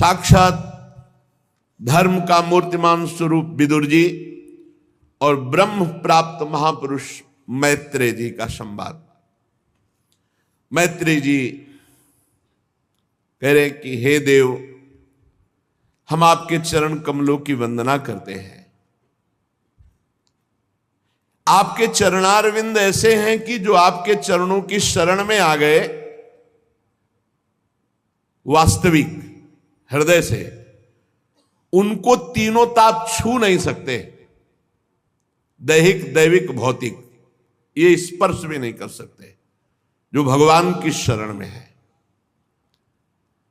साक्षात धर्म का मूर्तिमान स्वरूप विदुर जी और ब्रह्म प्राप्त महापुरुष मैत्रेय जी का संवाद। मैत्रेय जी कह रहे कि हे देव, हम आपके चरण कमलों की वंदना करते हैं। आपके चरणारविंद ऐसे हैं कि जो आपके चरणों की शरण में आ गए, वास्तविक हृदय से, उनको तीनों ताप छू नहीं सकते। दैहिक, दैविक, भौतिक, ये स्पर्श भी नहीं कर सकते जो भगवान की शरण में है।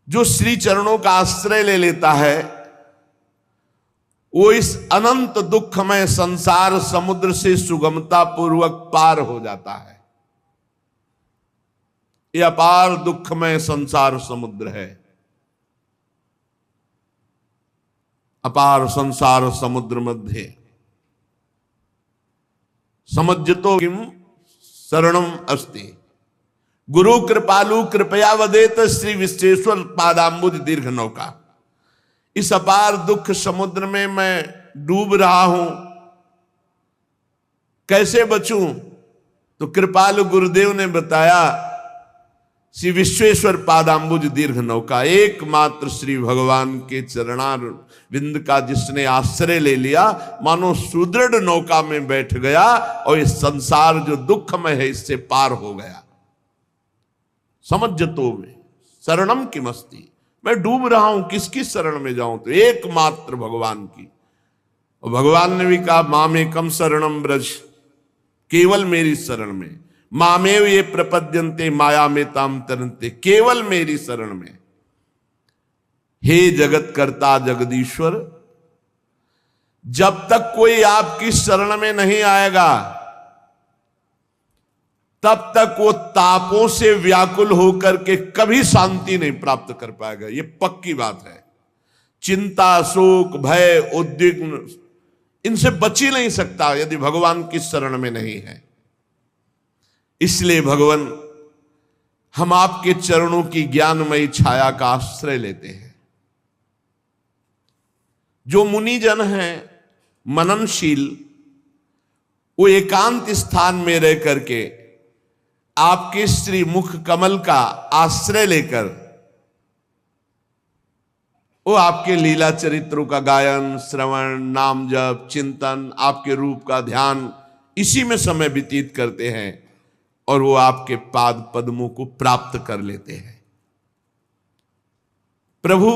जो श्री चरणों का आश्रय ले लेता है वो इस अनंत दुखमय संसार समुद्र से सुगमता पूर्वक पार हो जाता है। यह अपार दुखमय संसार समुद्र है। अपार संसार समुद्र मध्य समज्जतो किम शरणम अस्ति, गुरु कृपालु कृपया वदेत श्री विश्वेश्वर पादाम्बुज दीर्घ नौका। इस अपार दुख समुद्र में मैं डूब रहा हूं, कैसे बचूं? तो कृपालु गुरुदेव ने बताया, श्री विश्वेश्वर पादाम्बुज दीर्घ नौका, एकमात्र श्री भगवान के चरणार बिंद का जिसने आश्रय ले लिया, मानो सुदृढ़ नौका में बैठ गया और इस संसार जो दुखमय है इससे पार हो गया। समझतो में शरणम की मस्ती, मैं डूब रहा हूं, किसकी शरण में जाऊं? तो एकमात्र भगवान की। और भगवान ने भी कहा, मामेकम शरणम ब्रज, केवल मेरी शरण में। मामेव ये प्रपद्यन्ते माया में ताम तरन्ते, केवल मेरी शरण में। हे जगत कर्ता जगदीश्वर, जब तक कोई आपकी शरण में नहीं आएगा तब तक वो तापों से व्याकुल होकर के कभी शांति नहीं प्राप्त कर पाएगा। ये पक्की बात है। चिंता, शोक, भय, उद्विग्न, इनसे बच ही नहीं सकता यदि भगवान की शरण में नहीं है। इसलिए भगवान, हम आपके चरणों की ज्ञानमयी छाया का आश्रय लेते हैं। जो मुनिजन हैं मननशील, वो एकांत स्थान में रह करके आपके श्री मुख कमल का आश्रय लेकर वो आपके लीला चरित्रों का गायन, श्रवण, नाम जप, चिंतन, आपके रूप का ध्यान, इसी में समय व्यतीत करते हैं और वो आपके पाद पद्मों को प्राप्त कर लेते हैं। प्रभु,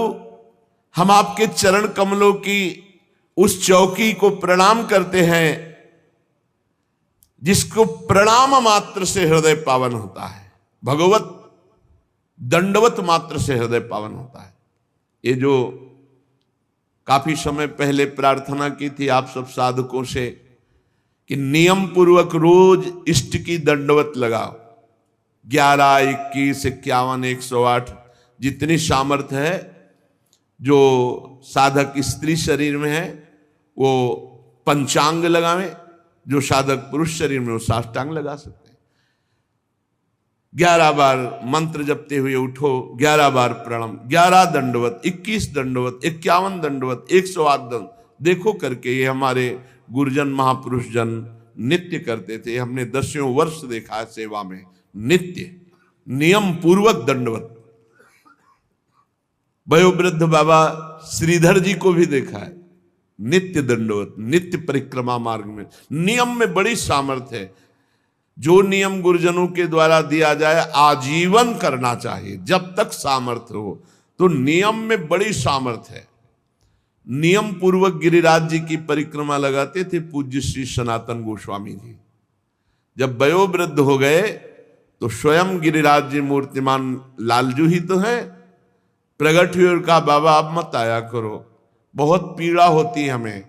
हम आपके चरण कमलों की उस चौकी को प्रणाम करते हैं जिसको प्रणाम मात्र से हृदय पावन होता है। भगवत दंडवत मात्र से हृदय पावन होता है। ये जो काफी समय पहले प्रार्थना की थी आप सब साधकों से कि नियम पूर्वक रोज इष्ट की दंडवत लगाओ। 11, 21, 51, 108 जितनी सामर्थ्य है, जो साधक स्त्री शरीर में है वो पंचांग लगावें, जो साधक पुरुष शरीर में वो साष्टांग लगा सकते हैं। 11 बार मंत्र जपते हुए उठो, 11 बार प्रणाम, 11 दंडवत, 21 दंडवत, 51 दंडवत, 108 दंड, देखो करके ये हमारे गुरुजन महापुरुष जन नित्य करते थे। हमने 10 वर्ष देखा है सेवा में, नित्य नियम पूर्वक दंडवत। वयोवृद्ध बाबा श्रीधर जी को भी देखा है, नित्य दंडवत, नित्य परिक्रमा मार्ग में। नियम में बड़ी सामर्थ्य है। जो नियम गुरुजनों के द्वारा दिया जाए आजीवन करना चाहिए जब तक सामर्थ्य हो। तो नियम में बड़ी सामर्थ्य है। नियम पूर्वक गिरिराज जी की परिक्रमा लगाते थे पूज्य श्री सनातन गोस्वामी जी। जब वयोवृद्ध हो गए तो स्वयं गिरिराज जी मूर्तिमान लालजू ही तो है, प्रगट हुए और कहा, बाबा आप मत आया करो, बहुत पीड़ा होती है हमें।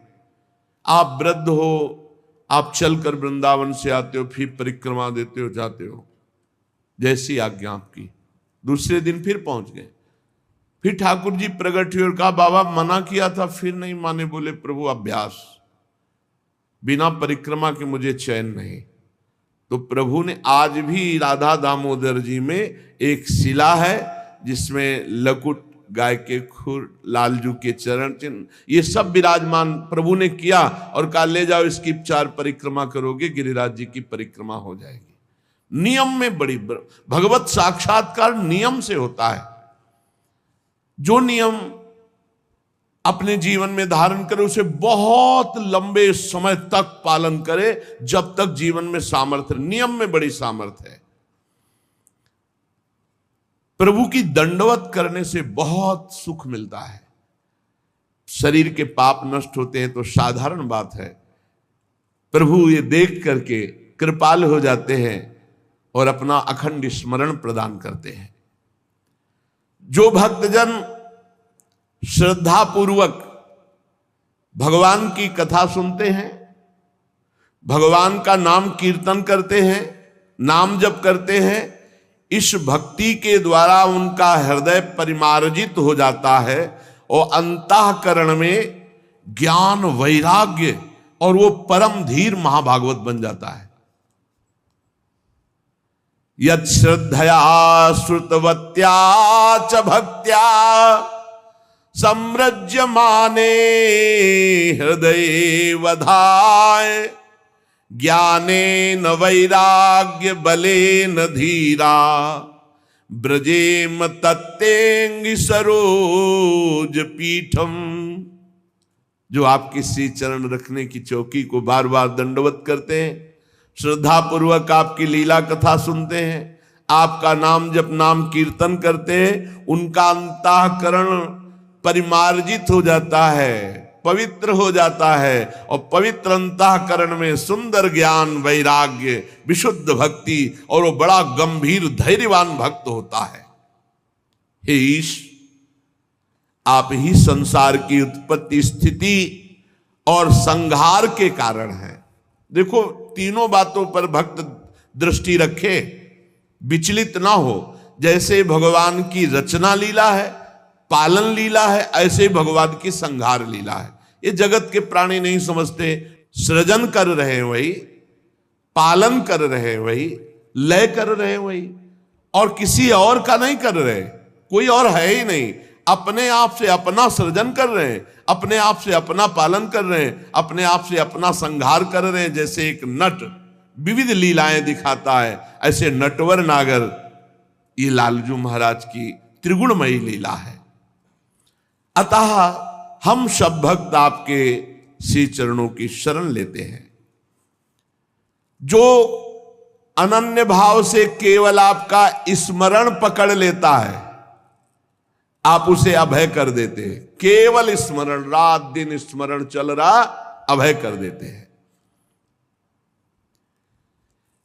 आप वृद्ध हो, आप चलकर वृंदावन से आते हो, फिर परिक्रमा देते हो, जाते हो, जैसी आज्ञा आपकी। दूसरे दिन फिर पहुंच गए। फिर ठाकुर जी प्रगट हुए और कहा, बाबा मना किया था, फिर नहीं माने। बोले, प्रभु अभ्यास, बिना परिक्रमा के मुझे चैन नहीं। तो प्रभु ने आज भी राधा दामोदर जी में एक शिला है जिसमें लकुट गाय के खुर, लालजू के चरण चिन्ह, ये सब विराजमान प्रभु ने किया और कहा ले जाओ इसकी 4 परिक्रमा करोगे, गिरिराज जी की परिक्रमा हो जाएगी। नियम में बड़ी भगवत साक्षात्कार नियम से होता है। जो नियम अपने जीवन में धारण करे उसे बहुत लंबे समय तक पालन करे, जब तक जीवन में सामर्थ्य। नियम में बड़ी सामर्थ्य है। प्रभु की दंडवत करने से बहुत सुख मिलता है। शरीर के पाप नष्ट होते हैं तो साधारण बात है, प्रभु ये देख करके कृपाल हो जाते हैं और अपना अखंड स्मरण प्रदान करते हैं। जो भक्तजन श्रद्धा पूर्वक भगवान की कथा सुनते हैं, भगवान का नाम कीर्तन करते हैं, नाम जप करते हैं, इस भक्ति के द्वारा उनका हृदय परिमार्जित हो जाता है और अंतःकरण में ज्ञान, वैराग्य और वो परम धीर महाभागवत बन जाता है। यत् श्रद्धया श्रुतवत्या च भक्त्या सम्रज्यमाने हृदये वधाय ज्ञानेन वैराग्य बलेन धीरा ब्रजेम तत्तेंगि सरोज पीठम। जो आपके श्री चरण रखने की चौकी को बार बार दंडवत करते हैं, श्रद्धा पूर्वक आपकी लीला कथा सुनते हैं, आपका नाम जप नाम कीर्तन करते हैं, उनका अंतःकरण परिमार्जित हो जाता है, पवित्र हो जाता है और पवित्र अंतःकरण में सुंदर ज्ञान, वैराग्य, विशुद्ध भक्ति और वो बड़ा गंभीर धैर्यवान भक्त होता है। हे ईश, आप ही संसार की उत्पत्ति, स्थिति और संहार के कारण हैं। देखो, तीनों बातों पर भक्त दृष्टि रखे, विचलित ना हो। जैसे भगवान की रचना लीला है, पालन लीला है, ऐसे भगवान की संहार लीला है। ये जगत के प्राणी नहीं समझते। सृजन कर रहे हैं वही, पालन कर रहे हैं वही, लय कर रहे हैं वही, और किसी और का नहीं कर रहे। कोई और है ही नहीं। अपने आप से अपना सृजन कर रहे हैं, अपने आप से अपना पालन कर रहे हैं, अपने आप से अपना संहार कर रहे हैं। जैसे एक नट विविध लीलाएं दिखाता है, ऐसे नटवर नागर ये लालजू महाराज की त्रिगुणमयी लीला है। अतः हम सब भक्त आपके श्री चरणों की शरण लेते हैं। जो अनन्य भाव से केवल आपका स्मरण पकड़ लेता है, आप उसे अभय कर देते हैं। केवल स्मरण, रात दिन स्मरण चल रहा, अभय कर देते हैं।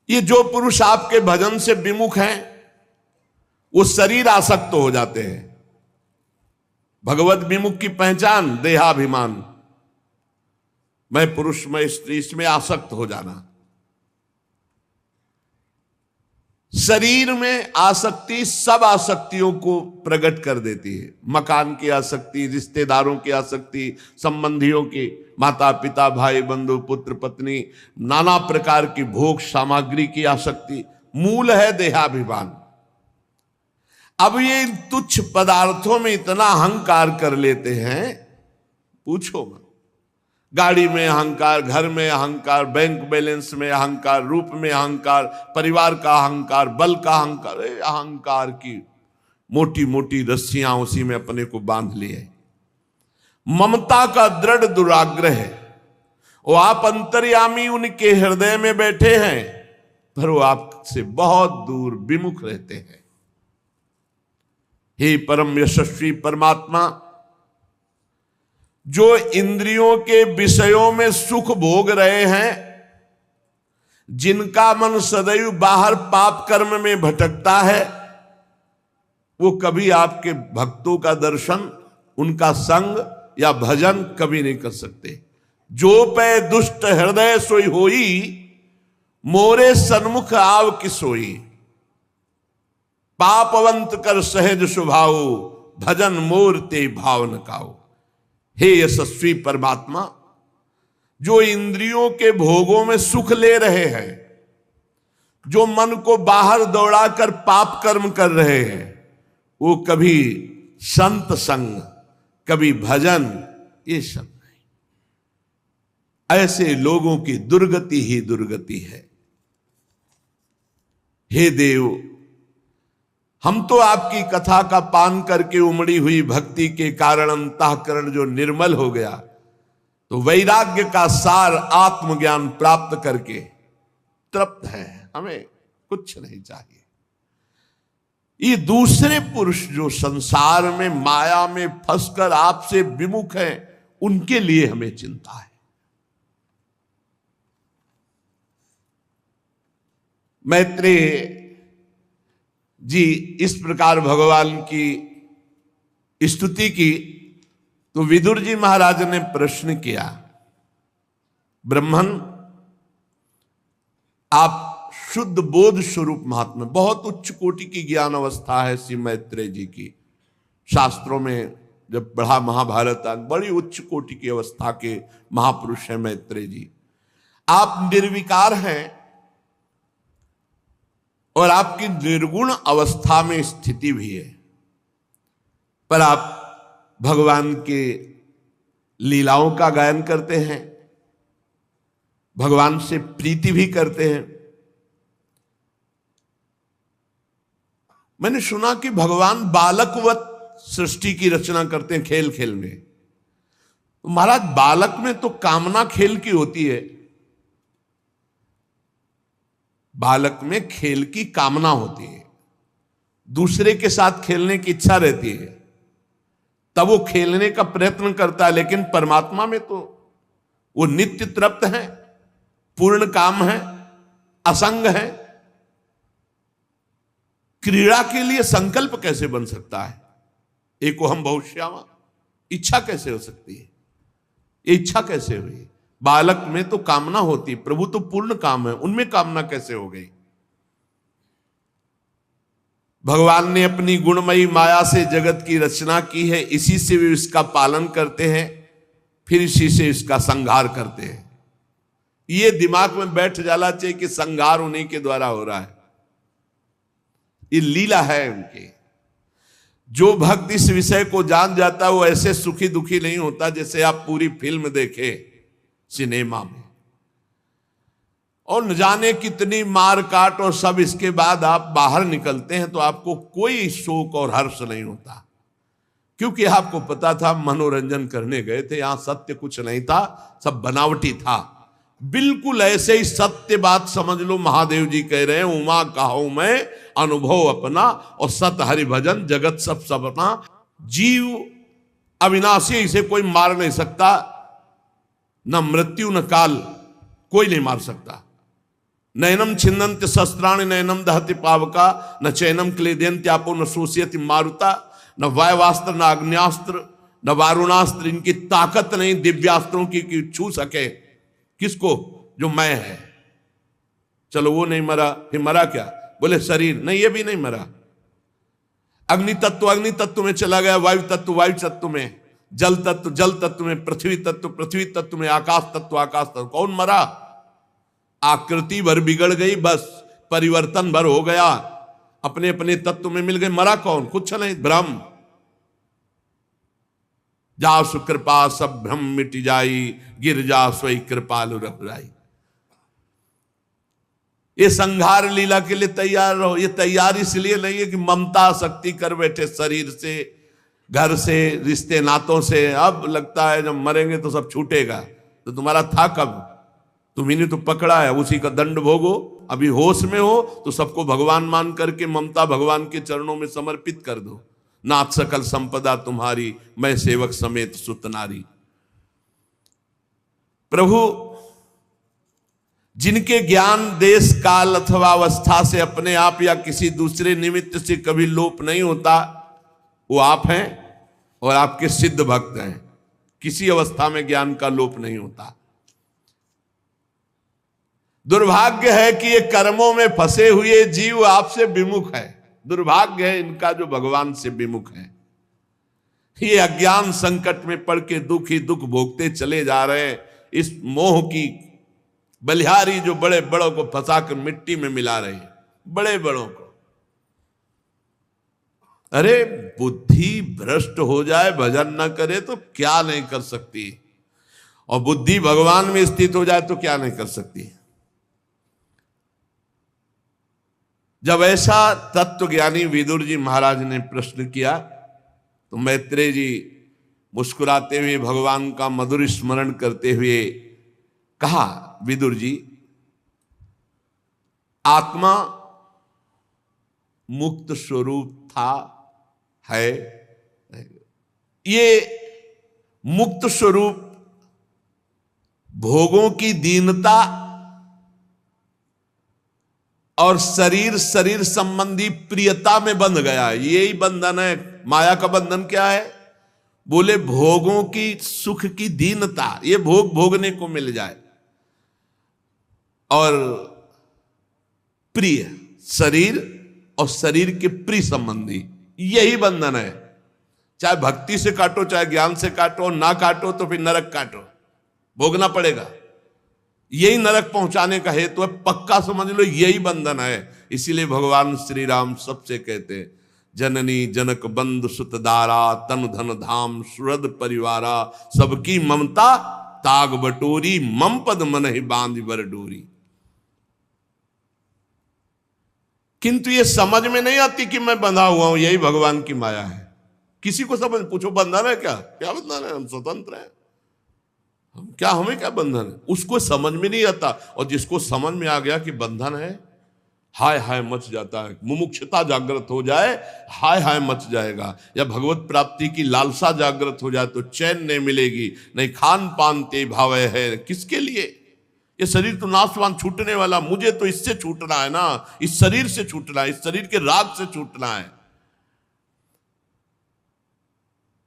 ये जो पुरुष आपके भजन से विमुख हैं, वो शरीर आसक्त हो जाते हैं। भगवत विमुख की पहचान देहाभिमान, मैं पुरुष, मैं स्त्री, इसमें आसक्त हो जाना। शरीर में आसक्ति सब आसक्तियों को प्रकट कर देती है। मकान की आसक्ति, रिश्तेदारों की आसक्ति, संबंधियों की, माता पिता, भाई बंधु, पुत्र पत्नी, नाना प्रकार की भोग सामग्री की आसक्ति, मूल है देहाभिमान। अब ये तुच्छ पदार्थों में इतना अहंकार कर लेते हैं, पूछो मत। गाड़ी में अहंकार, घर में अहंकार, बैंक बैलेंस में अहंकार, रूप में अहंकार, परिवार का अहंकार, बल का अहंकार। अहंकार की मोटी मोटी रस्सियां उसी में अपने को बांध लिए। ममता का दृढ़ दुराग्रह है। वो आप अंतर्यामी उनके हृदय में बैठे हैं, पर वो आपसे बहुत दूर विमुख रहते हैं। हे परम यशस्वी परमात्मा, जो इंद्रियों के विषयों में सुख भोग रहे हैं, जिनका मन सदैव बाहर पाप कर्म में भटकता है, वो कभी आपके भक्तों का दर्शन, उनका संग या भजन कभी नहीं कर सकते। जो पै दुष्ट हृदय सोई होई, मोरे सन्मुख आव की सोई। पापवंत कर सहज स्वभाव, भजन मोर ते भाव न काओ। हे यशस्वी परमात्मा, जो इंद्रियों के भोगों में सुख ले रहे हैं, जो मन को बाहर दौड़ाकर पाप कर्म कर रहे हैं, वो कभी संत संग, कभी भजन, ये सब नहीं। ऐसे लोगों की दुर्गति ही दुर्गति है। हे देव, हम तो आपकी कथा का पान करके उमड़ी हुई भक्ति के कारण अंतःकरण जो निर्मल हो गया, तो वैराग्य का सार आत्मज्ञान प्राप्त करके तृप्त है, हमें कुछ नहीं चाहिए। ये दूसरे पुरुष जो संसार में माया में फंसकर आपसे विमुख हैं, उनके लिए हमें चिंता है। मैत्रेय जी इस प्रकार भगवान की स्तुति की, तो विदुर जी महाराज ने प्रश्न किया, ब्रह्मन, आप शुद्ध बोध स्वरूप महात्मा, बहुत उच्च कोटि की ज्ञान अवस्था है श्री मैत्रेय जी की। शास्त्रों में जब पढ़ा महाभारत, बड़ी उच्च कोटि की अवस्था के महापुरुष हैं मैत्रेय जी। आप निर्विकार हैं और आपकी निर्गुण अवस्था में स्थिति भी है, पर आप भगवान के लीलाओं का गायन करते हैं, भगवान से प्रीति भी करते हैं। मैंने सुना कि भगवान बालकवत सृष्टि की रचना करते हैं खेल खेल में। तो महाराज, बालक में तो कामना खेल की होती है, बालक में खेल की कामना होती है, दूसरे के साथ खेलने की इच्छा रहती है, तब वो खेलने का प्रयत्न करता है। लेकिन परमात्मा में तो वो नित्य तृप्त है, पूर्ण काम है, असंग है। क्रीड़ा के लिए संकल्प कैसे बन सकता है? एको हम बहुश्यामा, इच्छा कैसे हो सकती है? ये इच्छा कैसे हुई? बालक में तो कामना होती, प्रभु तो पूर्ण काम है, उनमें कामना कैसे हो गई? भगवान ने अपनी गुणमयी माया से जगत की रचना की है, इसी से वे इसका पालन करते हैं, फिर इसी से इसका संहार करते हैं। ये दिमाग में बैठ जाना चाहिए कि संहार उन्हीं के द्वारा हो रहा है, ये लीला है उनकी। जो भक्त इस विषय को जान जाता है वो ऐसे सुखी दुखी नहीं होता जैसे आप पूरी फिल्म देखे सिनेमा में, और न जाने कितनी मार काट और सब, इसके बाद आप बाहर निकलते हैं तो आपको कोई शोक और हर्ष नहीं होता, क्योंकि आपको पता था मनोरंजन करने गए थे, यहां सत्य कुछ नहीं था, सब बनावटी था। बिल्कुल ऐसे ही सत्य बात समझ लो, महादेव जी कह रहे हैं, उमा कहो मैं अनुभव अपना, और सत हरि भजन जगत सब सपना। जीव अविनाशी, इसे कोई मार नहीं सकता, न मृत्यु न काल, कोई नहीं मार सकता। नयनम छिन्नन्ति शस्त्राणि नयनम दहति पावका, न चैनम क्लेदयन्त्यापो न शोषयति मारुता, न वायवास्त्र न अग्न्यास्त्र न वारुणास्त्र, इनकी ताकत नहीं दिव्यास्त्रों की छू सके किसको? जो मैं है। चलो वो नहीं मरा, फिर मरा क्या? बोले शरीर नहीं, ये भी नहीं मरा। अग्नि तत्व में चला गया, वायु तत्व में, जल तत्व में, पृथ्वी तत्व में, आकाश तत्व। कौन मरा? आकृति भर बिगड़ गई, बस परिवर्तन भर हो गया, अपने अपने तत्व में मिल गए। मरा कौन? कुछ नहीं, ब्रह्म। जा सुकृपा सब भ्रम मिट जाई, गिर जा सोई कृपालु रघुराई। ये संहार लीला के लिए तैयार रहो। ये तैयार इसलिए नहीं है कि ममता शक्ति कर बैठे शरीर से, घर से, रिश्ते नातों से। अब लगता है जब मरेंगे तो सब छूटेगा, तो तुम्हारा था कब? तुम्ही ने तो पकड़ा है, उसी का दंड भोगो। अभी होश में हो तो सबको भगवान मान करके ममता भगवान के चरणों में समर्पित कर दो। नाथ सकल संपदा तुम्हारी, मैं सेवक समेत सुत नारी। प्रभु जिनके ज्ञान देश काल अथवा अवस्था से अपने आप या किसी दूसरे निमित्त से कभी लोप नहीं होता, वो आप हैं और आपके सिद्ध भक्त हैं। किसी अवस्था में ज्ञान का लोप नहीं होता। दुर्भाग्य है कि ये कर्मों में फंसे हुए जीव आपसे विमुख है। दुर्भाग्य है इनका जो भगवान से विमुख है। ये अज्ञान संकट में पड़ के दुख ही दुख भोगते चले जा रहे हैं। इस मोह की बलिहारी जो बड़े बड़ों को फंसा कर मिट्टी में मिला रही है, बड़े बड़ों को। अरे बुद्धि भ्रष्ट हो जाए, भजन न करे तो क्या नहीं कर सकती, और बुद्धि भगवान में स्थित हो जाए तो क्या नहीं कर सकती। जब ऐसा तत्वज्ञानी विदुर जी महाराज ने प्रश्न किया तो मैत्रेय जी मुस्कुराते हुए भगवान का मधुर स्मरण करते हुए कहा, विदुर जी, आत्मा मुक्त स्वरूप था, है, ये मुक्त स्वरूप भोगों की दीनता और शरीर संबंधी प्रियता में बंध गया है। यही बंधन है। माया का बंधन क्या है? बोले भोगों की, सुख की दीनता, ये भोग भोगने को मिल जाए, और प्रिय शरीर और शरीर के प्रिय संबंधी, यही बंधन है। चाहे भक्ति से काटो, चाहे ज्ञान से काटो, ना काटो तो फिर नरक काटो, भोगना पड़ेगा। यही नरक पहुंचाने का हेतु है, पक्का समझ लो, यही बंधन है। इसीलिए भगवान श्री राम सबसे कहते हैं, जननी जनक बंधु सुत दारा, तन धन धाम सुरद परिवारा, सबकी ममता ताग बटोरी, मम पद मन ही बांध बर डोरी। किंतु ये समझ में नहीं आती कि मैं बंधा हुआ हूं, यही भगवान की माया है। किसी को समझ, पूछो बंधन है क्या? क्या बंधन है? हम स्वतंत्र हैं, हम क्या, हमें क्या बंधन है? उसको समझ में नहीं आता। और जिसको समझ में आ गया कि बंधन है, हाय हाय मच जाता है। मुमुक्षुता जागृत हो जाए, हाय हाय मच जाएगा। या भगवत प्राप्ति की लालसा जागृत हो जाए तो चैन नहीं मिलेगी। नहीं खान पान ते भावे है, किसके लिए? ये शरीर तो नाशवान, छूटने वाला, मुझे तो इससे छूटना है ना, इस शरीर से छूटना है, इस शरीर के राग से छूटना है।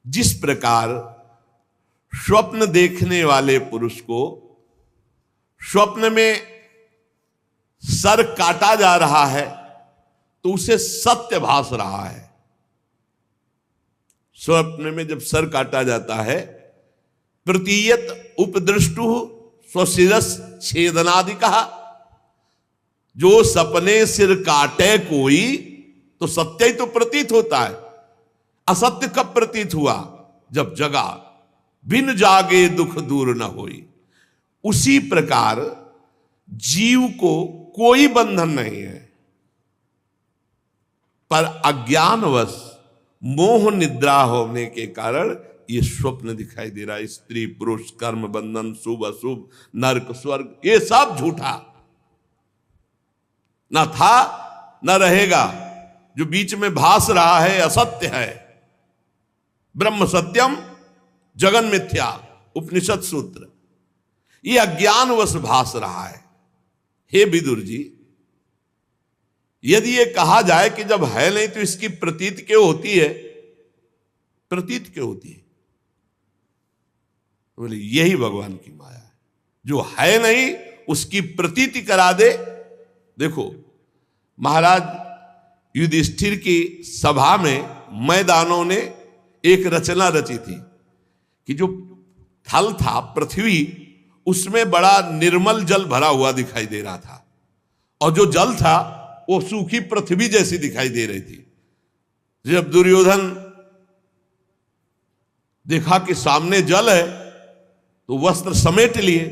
जिस प्रकार स्वप्न देखने वाले पुरुष को स्वप्न में सर काटा जा रहा है तो उसे सत्य भास रहा है। स्वप्न में जब सर काटा जाता है, प्रतीयत उपदृष्टु स्वशिरस छेदनादि कहा, जो सपने सिर काटे कोई तो सत्य ही तो प्रतीत होता है। असत्य कब प्रतीत हुआ? जब जगा, बिन जागे दुख दूर न होई। उसी प्रकार जीव को कोई बंधन नहीं है, पर अज्ञानवश मोह निद्रा होने के कारण ये स्वप्न दिखाई दे रहा है। स्त्री पुरुष, कर्म बंधन, शुभ अशुभ, नरक स्वर्ग, ये सब झूठा, ना था न रहेगा। जो बीच में भास रहा है असत्य है। ब्रह्म सत्यम जगन मिथ्या, उपनिषद सूत्र। ये अज्ञानवश भास रहा है। हे विदुर जी, यदि ये कहा जाए कि जब है नहीं तो इसकी प्रतीत क्यों होती है? प्रतीत क्यों होती है? बोले यही भगवान की माया है, जो है नहीं उसकी प्रतीति करा दे। देखो, महाराज युधिष्ठिर की सभा में मैदानों ने एक रचना रची थी कि जो थल था, पृथ्वी, उसमें बड़ा निर्मल जल भरा हुआ दिखाई दे रहा था, और जो जल था वो सूखी पृथ्वी जैसी दिखाई दे रही थी। जब दुर्योधन देखा कि सामने जल है तो वस्त्र समेट लिए,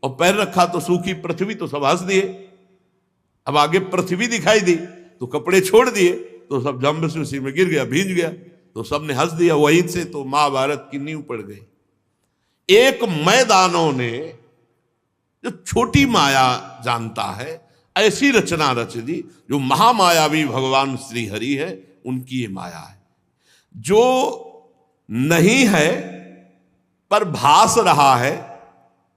और पैर रखा तो सूखी पृथ्वी, तो सब हंस दिए। अब आगे पृथ्वी दिखाई दी तो कपड़े छोड़ दिए, तो सब जंब से उसी में गिर गया, भींज गया, तो सबने हंस दिया। वहीं से तो महाभारत की नींव पड़ गई। एक मैदानों ने, जो छोटी माया जानता है, ऐसी रचना रच दी। जो महामायावी भगवान श्री हरि है, उनकी ये माया है। जो नहीं है पर भास रहा है,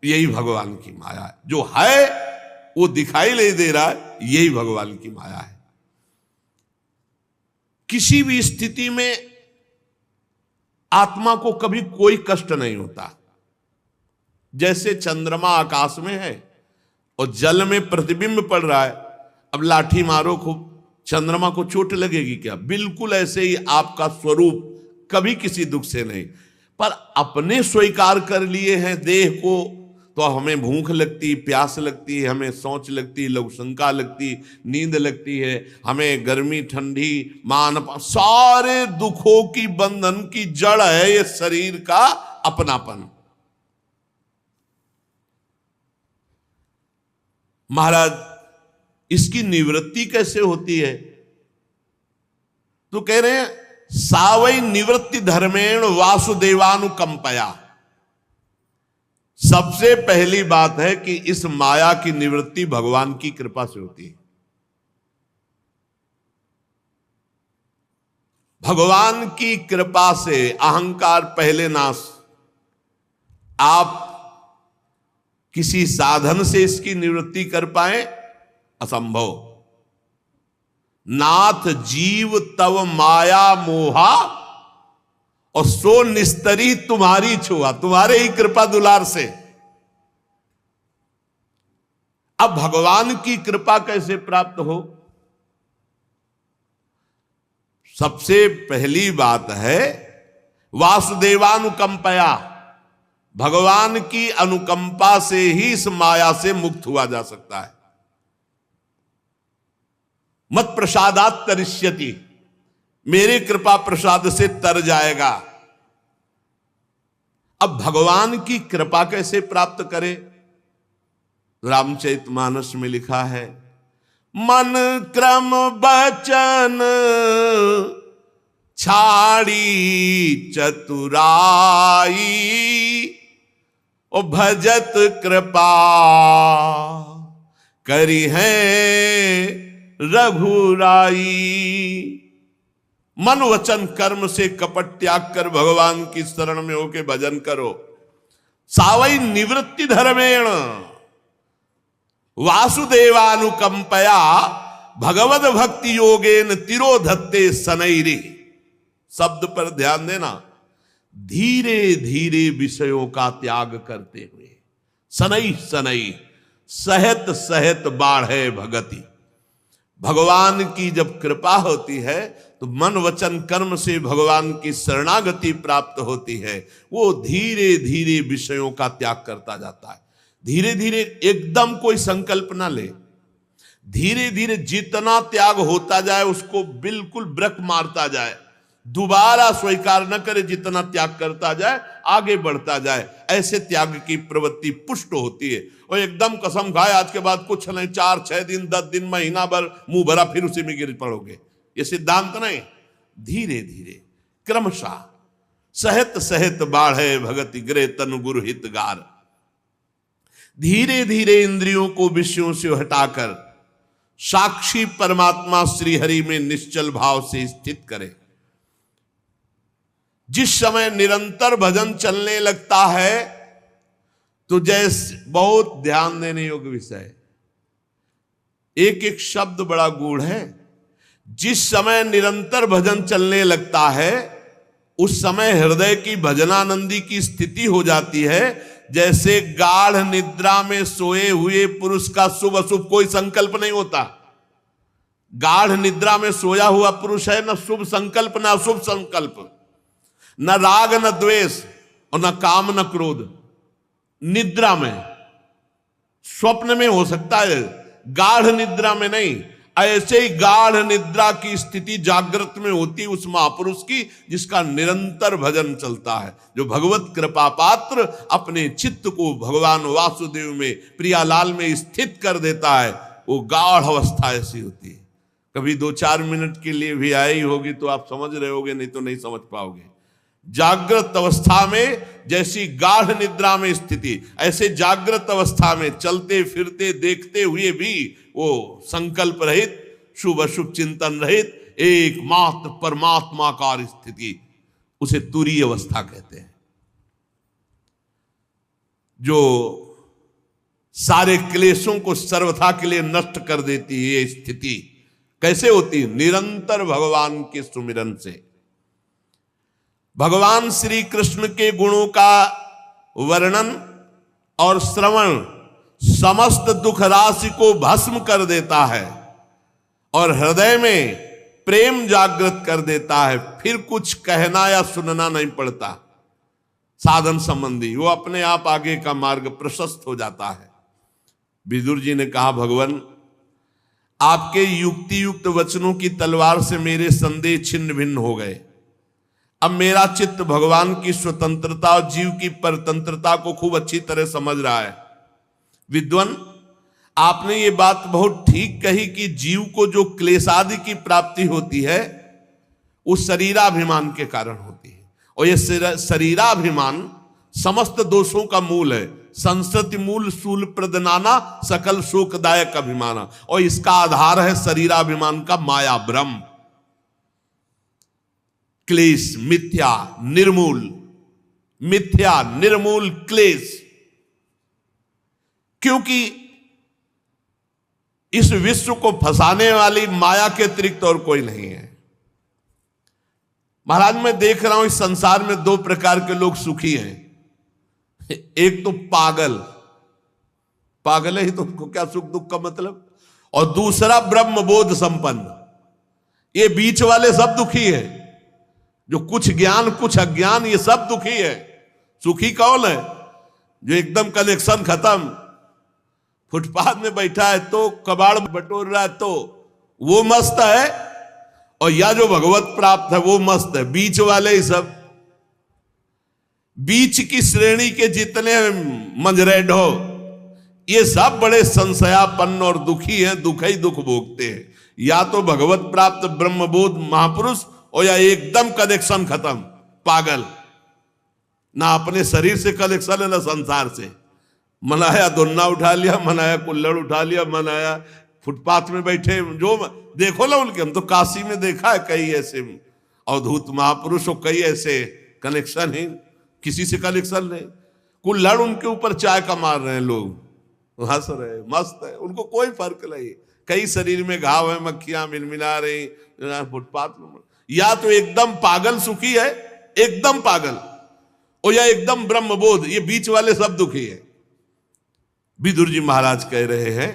यही भगवान की माया है। जो है वो दिखाई नहीं दे रहा है, यही भगवान की माया है। किसी भी स्थिति में आत्मा को कभी कोई कष्ट नहीं होता। जैसे चंद्रमा आकाश में है और जल में प्रतिबिंब पड़ रहा है, अब लाठी मारो खूब, चंद्रमा को चोट लगेगी क्या? बिल्कुल ऐसे ही आपका स्वरूप कभी किसी दुख से नहीं, पर अपने स्वीकार कर लिए हैं देह को, तो हमें भूख लगती, प्यास लगती है, हमें सोच लगती, लघुशंका लगती, नींद लगती है, हमें गर्मी ठंडी मान सारे दुखों की बंधन की जड़ है ये शरीर का अपनापन। महाराज इसकी निवृत्ति कैसे होती है? तो कह रहे हैं सावई निवृत्ति धर्मेण वासुदेवानुकंपया। सबसे पहली बात है कि इस माया की निवृत्ति भगवान की कृपा से होती है। भगवान की कृपा से अहंकार पहले नाश। आप किसी साधन से इसकी निवृत्ति कर पाए? असंभव। नाथ जीव तव माया मोहा और सो निस्तरी तुम्हारी छुआ, तुम्हारे ही कृपा दुलार से। अब भगवान की कृपा कैसे प्राप्त हो? सबसे पहली बात है वासुदेवानुकंपया। भगवान की अनुकंपा से ही इस माया से मुक्त हुआ जा सकता है। मत प्रसादात तरिष्यति, मेरे कृपा प्रसाद से तर जाएगा। अब भगवान की कृपा कैसे प्राप्त करे? रामचरितमानस में लिखा है मन क्रम बचन छाड़ी चतुराई ओ भजत कृपा करी है रघुराई। मन वचन कर्म से कपट त्याग कर भगवान की शरण में होके भजन करो। सावई निवृत्ति धर्मेण वासुदेवानुकंपया भगवद भक्ति योगेन तिरोधत्ते सनैरी। शब्द पर ध्यान देना। धीरे धीरे विषयों का त्याग करते हुए, सनई सनई सहत सहत बाढ़े भगति। भगवान की जब कृपा होती है तो मन वचन कर्म से भगवान की शरणागति प्राप्त होती है। वो धीरे धीरे विषयों का त्याग करता जाता है। धीरे धीरे, एकदम कोई संकल्प ना ले। धीरे धीरे जितना त्याग होता जाए उसको बिल्कुल ब्रेक मारता जाए, दोबारा स्वीकार न करे, जितना त्याग करता जाए आगे बढ़ता जाए। ऐसे त्याग की प्रवृत्ति पुष्ट होती है। और एकदम कसम खाए आज के बाद कुछ नहीं, 4 6 दिन 10 दिन महीना भर मुंह भरा फिर उसी में गिर पड़ोगे, ये सिद्धांत नहीं। धीरे धीरे क्रमशः सहत सहत बाढ़े भगति गृह तनु गुरु हितगार। धीरे धीरे इंद्रियों को विषयों से हटाकर साक्षी परमात्मा श्री हरि में निश्चल भाव से स्थित करे। जिस समय निरंतर भजन चलने लगता है तो जैसे, बहुत ध्यान देने योग्य विषय, एक एक शब्द बड़ा गूढ़ है। जिस समय निरंतर भजन चलने लगता है उस समय हृदय की भजनानंदी की स्थिति हो जाती है। जैसे गाढ़ निद्रा में सोए हुए पुरुष का शुभ अशुभ कोई संकल्प नहीं होता। गाढ़ निद्रा में सोया हुआ पुरुष है न शुभ संकल्प न अशुभ संकल्प, न राग न द्वेष और न काम न क्रोध। निद्रा में, स्वप्न में हो सकता है, गाढ़ निद्रा में नहीं। ऐसे ही गाढ़ निद्रा की स्थिति जागृत में होती उस महापुरुष की जिसका निरंतर भजन चलता है। जो भगवत कृपा पात्र अपने चित्त को भगवान वासुदेव में, प्रियालाल में स्थित कर देता है, वो गाढ़ अवस्था ऐसी होती है। कभी 2-4 मिनट के लिए भी आई होगी तो आप समझ रहे होगे, नहीं तो नहीं समझ पाओगे। जागृत अवस्था में जैसी गाढ़ निद्रा में स्थिति, ऐसे जागृत अवस्था में चलते फिरते देखते हुए भी वो संकल्प रहित, शुभ अशुभ चिंतन रहित एकमात्र परमात्माकार स्थिति, उसे तुरीय अवस्था कहते हैं। जो सारे क्लेशों को सर्वथा के लिए नष्ट कर देती है। ये स्थिति कैसे होती? निरंतर भगवान के सुमिरन से। भगवान श्री कृष्ण के गुणों का वर्णन और श्रवण समस्त दुख राशि को भस्म कर देता है और हृदय में प्रेम जागृत कर देता है। फिर कुछ कहना या सुनना नहीं पड़ता। साधन संबंधी, वो अपने आप आगे का मार्ग प्रशस्त हो जाता है। विदुर जी ने कहा, भगवान आपके युक्ति युक्त वचनों की तलवार से मेरे संदेह छिन्न भिन्न हो गए। अब मेरा चित्त भगवान की स्वतंत्रता और जीव की परतंत्रता को खूब अच्छी तरह समझ रहा है। विद्वान, आपने ये बात बहुत ठीक कही कि जीव को जो क्लेशादि की प्राप्ति होती है वो शरीराभिमान के कारण होती है, और ये शरीराभिमान समस्त दोषों का मूल है। संसति मूल शूल प्रदनाना सकल शोकदायक अभिमाना, और इसका आधार है शरीराभिमान का माया ब्रह्म। क्लेश मिथ्या निर्मूल, मिथ्या निर्मूल क्लेश, क्योंकि इस विश्व को फंसाने वाली माया के अतिरिक्त और कोई नहीं है। महाराज, मैं देख रहा हूं इस संसार में दो प्रकार के लोग सुखी हैं। एक तो पागल, पागल है ही तो उनको क्या सुख दुख का मतलब, और दूसरा ब्रह्म बोध संपन्न। ये बीच वाले सब दुखी है, जो कुछ ज्ञान कुछ अज्ञान, ये सब दुखी है। सुखी कौन है? जो एकदम कनेक्शन खत्म, फुटपाथ में बैठा है तो कबाड़ बटोर रहा है तो वो मस्त है, और या जो भगवत प्राप्त है वो मस्त है। बीच वाले ही सब, बीच की श्रेणी के जितने मंजरेड हो, ये सब बड़े संशयापन्न और दुखी हैं, दुख ही दुख भोगते हैं। या तो भगवत प्राप्त ब्रह्मबोध महापुरुष, और या एकदम कनेक्शन खत्म पागल, ना अपने शरीर से कनेक्शन है ना संसार से। मनाया धुन्ना उठा लिया, मनाया कुल्लड़ उठा लिया, मनाया फुटपाथ में बैठे, जो देखो ना उनके, हम तो काशी में देखा है कई ऐसे अवधूत महापुरुष और कई ऐसे कनेक्शन है, किसी से कनेक्शन नहीं। कुल्लड़ उनके ऊपर चाय का मार रहे हैं लोग, हंस रहे, मस्त है, उनको कोई फर्क नहीं। कई शरीर में घाव है, मक्खियां मिलमिला रही फुटपाथ में। या तो एकदम पागल सुखी है, एकदम पागल, और या एकदम ब्रह्मबोध, ये बीच वाले सब दुखी है। विदुर जी महाराज कह रहे हैं,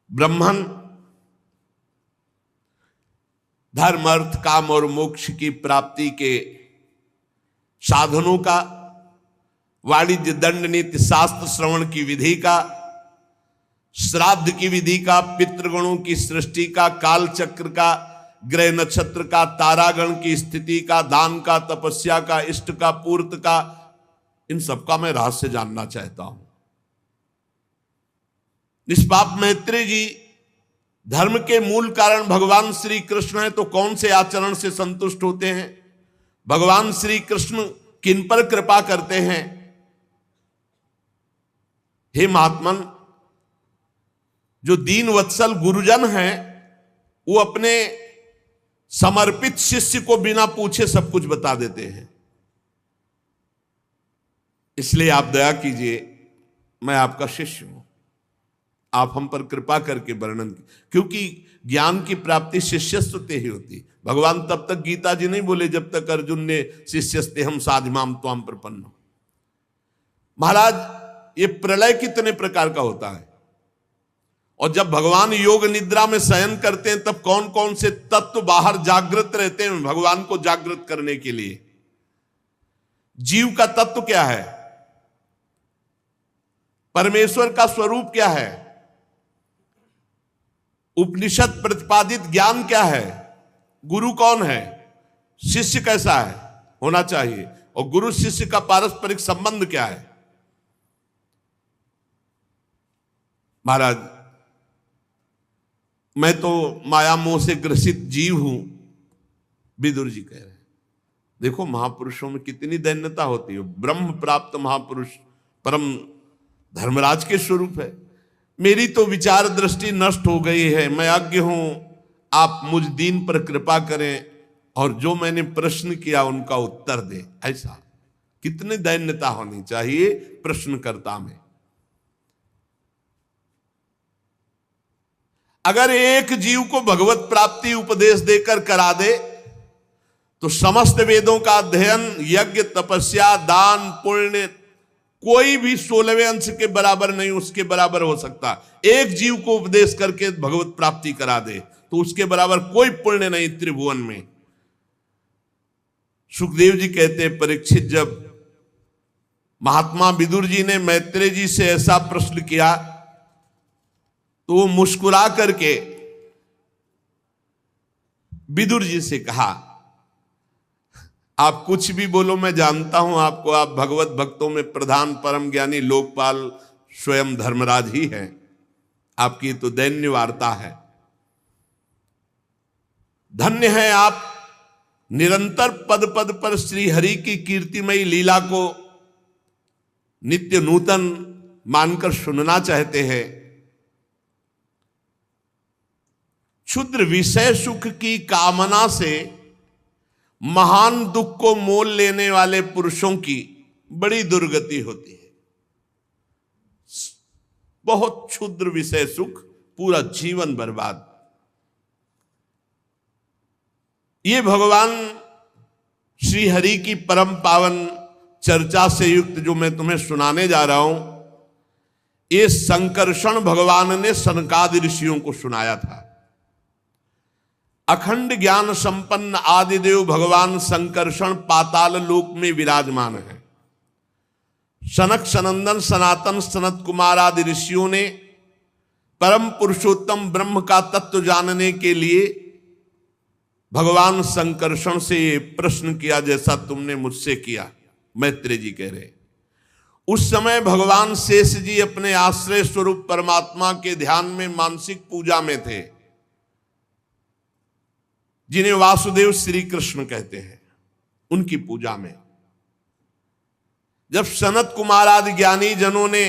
ब्रह्मन धर्म अर्थ काम और मोक्ष की प्राप्ति के साधनों का, वाणिज्य दंड नीति शास्त्र श्रवण की विधि का, श्राद्ध की विधि का, पितृगणों की सृष्टि का, काल चक्र का, ग्रह नक्षत्र का, तारागण की स्थिति का, दान का, तपस्या का, इष्ट का, पूर्त का, इन सबका मैं रहस्य जानना चाहता हूं। निष्पाप मैत्री जी, धर्म के मूल कारण भगवान श्री कृष्ण है, तो कौन से आचरण से संतुष्ट होते हैं? भगवान श्री कृष्ण किन पर कृपा करते हैं? हे महात्मन, जो दीन वत्सल गुरुजन हैं, वो अपने समर्पित शिष्य को बिना पूछे सब कुछ बता देते हैं। इसलिए आप दया कीजिए, मैं आपका शिष्य हूं, आप हम पर कृपा करके वर्णन, क्योंकि ज्ञान की प्राप्ति शिष्यस्व से ही होती। भगवान तब तक गीता जी नहीं बोले जब तक अर्जुन ने शिष्यस्ते हम साधिमाम त्वाम प्रपन्नो। महाराज, ये प्रलय कितने प्रकार का होता है, और जब भगवान योग निद्रा में शयन करते हैं तब कौन कौन से तत्व बाहर जागृत रहते हैं भगवान को जागृत करने के लिए। जीव का तत्व क्या है? परमेश्वर का स्वरूप क्या है? उपनिषद प्रतिपादित ज्ञान क्या है? गुरु कौन है? शिष्य कैसा है होना चाहिए, और गुरु शिष्य का पारस्परिक संबंध क्या है? महाराज, मैं तो माया मोह से ग्रसित जीव हूं, विदुर जी कह रहे हैं। देखो महापुरुषों में कितनी दैन्यता होती है। ब्रह्म प्राप्त महापुरुष परम धर्मराज के स्वरूप है। मेरी तो विचार दृष्टि नष्ट हो गई है, मैं अज्ञ हूं, आप मुझ दीन पर कृपा करें और जो मैंने प्रश्न किया उनका उत्तर दें। ऐसा कितनी दैन्यता होनी चाहिए प्रश्नकर्ता में। अगर एक जीव को भगवत प्राप्ति उपदेश देकर करा दे तो समस्त वेदों का अध्ययन, यज्ञ, तपस्या, दान, पुण्य, कोई भी 16वें अंश के बराबर नहीं, उसके बराबर हो सकता। एक जीव को उपदेश करके भगवत प्राप्ति करा दे तो उसके बराबर कोई पुण्य नहीं त्रिभुवन में। सुखदेव जी कहते हैं, परीक्षित, जब महात्मा विदुर जी ने मैत्रेय जी से ऐसा प्रश्न किया तो वो मुस्कुरा करके विदुर जी से कहा, आप कुछ भी बोलो, मैं जानता हूं आपको, आप भगवत भक्तों में प्रधान परम ज्ञानी लोकपाल स्वयं धर्मराज ही हैं, आपकी तो दैन्य वार्ता है। धन्य है आप, निरंतर पद पद पर श्री हरि की कीर्तिमयी लीला को नित्य नूतन मानकर सुनना चाहते हैं। क्षुद्र विषय सुख की कामना से महान दुख को मोल लेने वाले पुरुषों की बड़ी दुर्गति होती है। बहुत क्षुद्र विषय सुख, पूरा जीवन बर्बाद। ये भगवान श्री हरि की परम पावन चर्चा से युक्त जो मैं तुम्हें सुनाने जा रहा हूं, ये संकर्षण भगवान ने सनकादि ऋषियों को सुनाया था। अखंड ज्ञान संपन्न आदिदेव भगवान संकर्षण पाताल लोक में विराजमान है। सनक सनंदन सनातन सनत कुमार आदि ऋषियों ने परम पुरुषोत्तम ब्रह्म का तत्व जानने के लिए भगवान संकर्षण से ये प्रश्न किया जैसा तुमने मुझसे किया। मैत्रेय जी कह रहे, उस समय भगवान शेष जी अपने आश्रय स्वरूप परमात्मा के ध्यान में मानसिक पूजा में थे, जिन्हें वासुदेव श्री कृष्ण कहते हैं, उनकी पूजा में। जब सनत कुमार आदि ज्ञानी जनों ने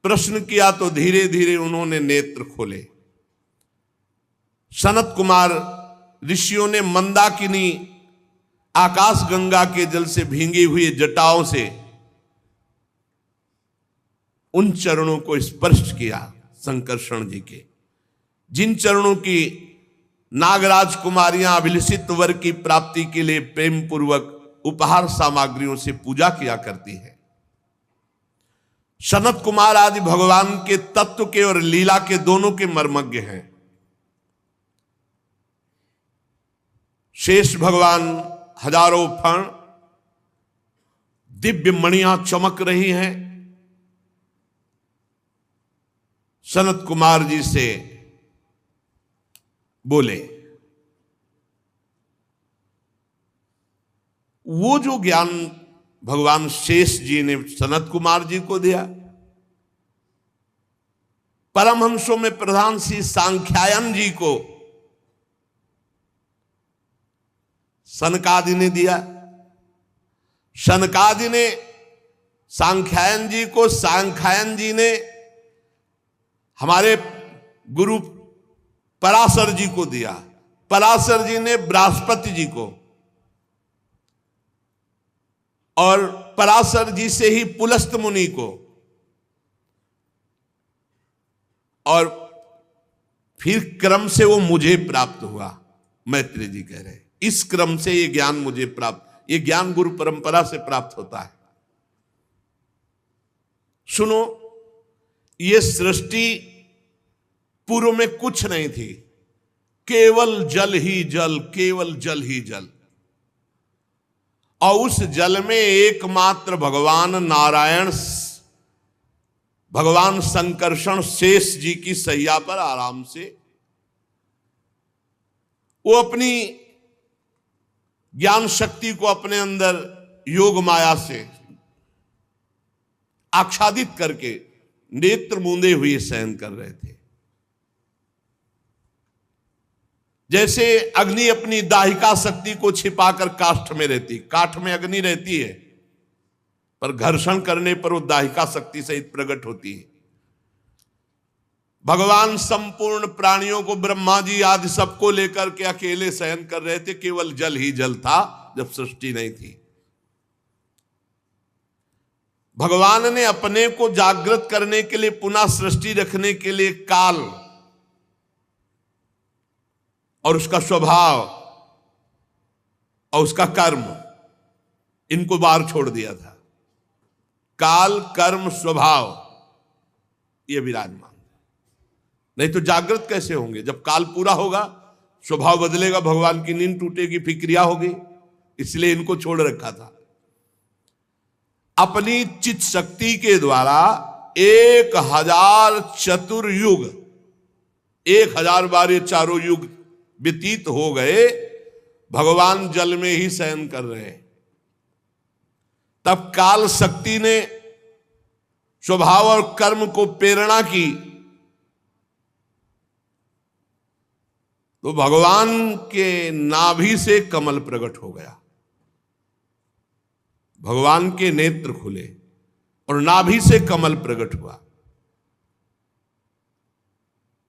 प्रश्न किया तो धीरे धीरे उन्होंने नेत्र खोले। सनत कुमार ऋषियों ने मंदाकिनी आकाश गंगा के जल से भींगी हुई जटाओं से उन चरणों को स्पर्श किया संकर्षण जी के, जिन चरणों की नागराज कुमारियां अभिलषित वर की प्राप्ति के लिए प्रेम पूर्वक उपहार सामग्रियों से पूजा किया करती है। सनत कुमार आदि भगवान के तत्व के और लीला के दोनों के मर्मज्ञ हैं। शेष भगवान हजारों फण दिव्य मणियां चमक रही हैं। सनत कुमार जी से बोले, वो जो ज्ञान भगवान शेष जी ने सनत कुमार जी को दिया, परमहंसों में प्रधान श्री सांख्यायन जी को सनकादि ने दिया। सनकादि ने सांख्यायन जी को, सांख्यायन जी ने हमारे गुरु पराशर जी को दिया, पराशर जी ने बृहस्पति जी को, और पराशर जी से ही पुलस्त मुनि को, और फिर क्रम से वो मुझे प्राप्त हुआ। मैत्रेय जी कह रहे, इस क्रम से ये ज्ञान मुझे प्राप्त, ये ज्ञान गुरु परंपरा से प्राप्त होता है। सुनो, ये सृष्टि पूर्व में कुछ नहीं थी, केवल जल ही जल, केवल जल ही जल, और उस जल में एकमात्र भगवान नारायण, भगवान संकर्षण शेष जी की सैया पर आराम से वो अपनी ज्ञान शक्ति को अपने अंदर योग माया से आच्छादित करके नेत्र मूंदे हुए शयन कर रहे थे। जैसे अग्नि अपनी दाहिका शक्ति को छिपाकर काष्ठ में रहती, काठ में अग्नि रहती है पर घर्षण करने पर वो दाहिका शक्ति सहित प्रकट होती है। भगवान संपूर्ण प्राणियों को, ब्रह्मा जी आदि सबको लेकर के अकेले शयन कर रहे थे, केवल जल ही जल था जब सृष्टि नहीं थी। भगवान ने अपने को जागृत करने के लिए, पुनः सृष्टि रखने के लिए काल और उसका स्वभाव और उसका कर्म, इनको बाहर छोड़ दिया था। काल, कर्म, स्वभाव ये विराजमान, नहीं तो जागृत कैसे होंगे? जब काल पूरा होगा, स्वभाव बदलेगा, भगवान की नींद टूटेगी, फिर क्रिया होगी, इसलिए इनको छोड़ रखा था। अपनी चित शक्ति के द्वारा 1000 चतुर्युग, 1000 बार ये चारों युग व्यतीत हो गए, भगवान जल में ही शयन कर रहे हैं। तब काल शक्ति ने स्वभाव और कर्म को प्रेरणा की, तो भगवान के नाभि से कमल प्रकट हो गया। भगवान के नेत्र खुले और नाभि से कमल प्रकट हुआ।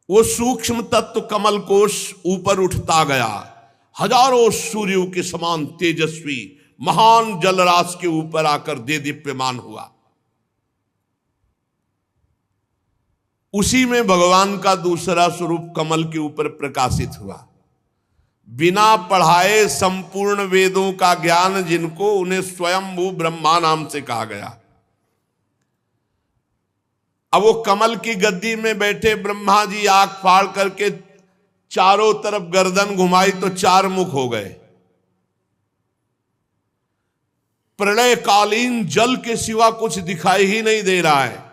वो सूक्ष्म तत्व कमल कोश ऊपर उठता गया, हजारों सूर्यों के समान तेजस्वी महान जलराशि के ऊपर आकर दे दीप्यमान हुआ। उसी में भगवान का दूसरा स्वरूप कमल के ऊपर प्रकाशित हुआ। बिना पढ़ाए संपूर्ण वेदों का ज्ञान जिनको, उन्हें स्वयंभू ब्रह्मा नाम से कहा गया। अब वो कमल की गद्दी में बैठे ब्रह्मा जी आंख फाड़ करके चारों तरफ गर्दन घुमाई तो 4 मुख हो गए। प्रलयकालीन जल के सिवा कुछ दिखाई ही नहीं दे रहा है।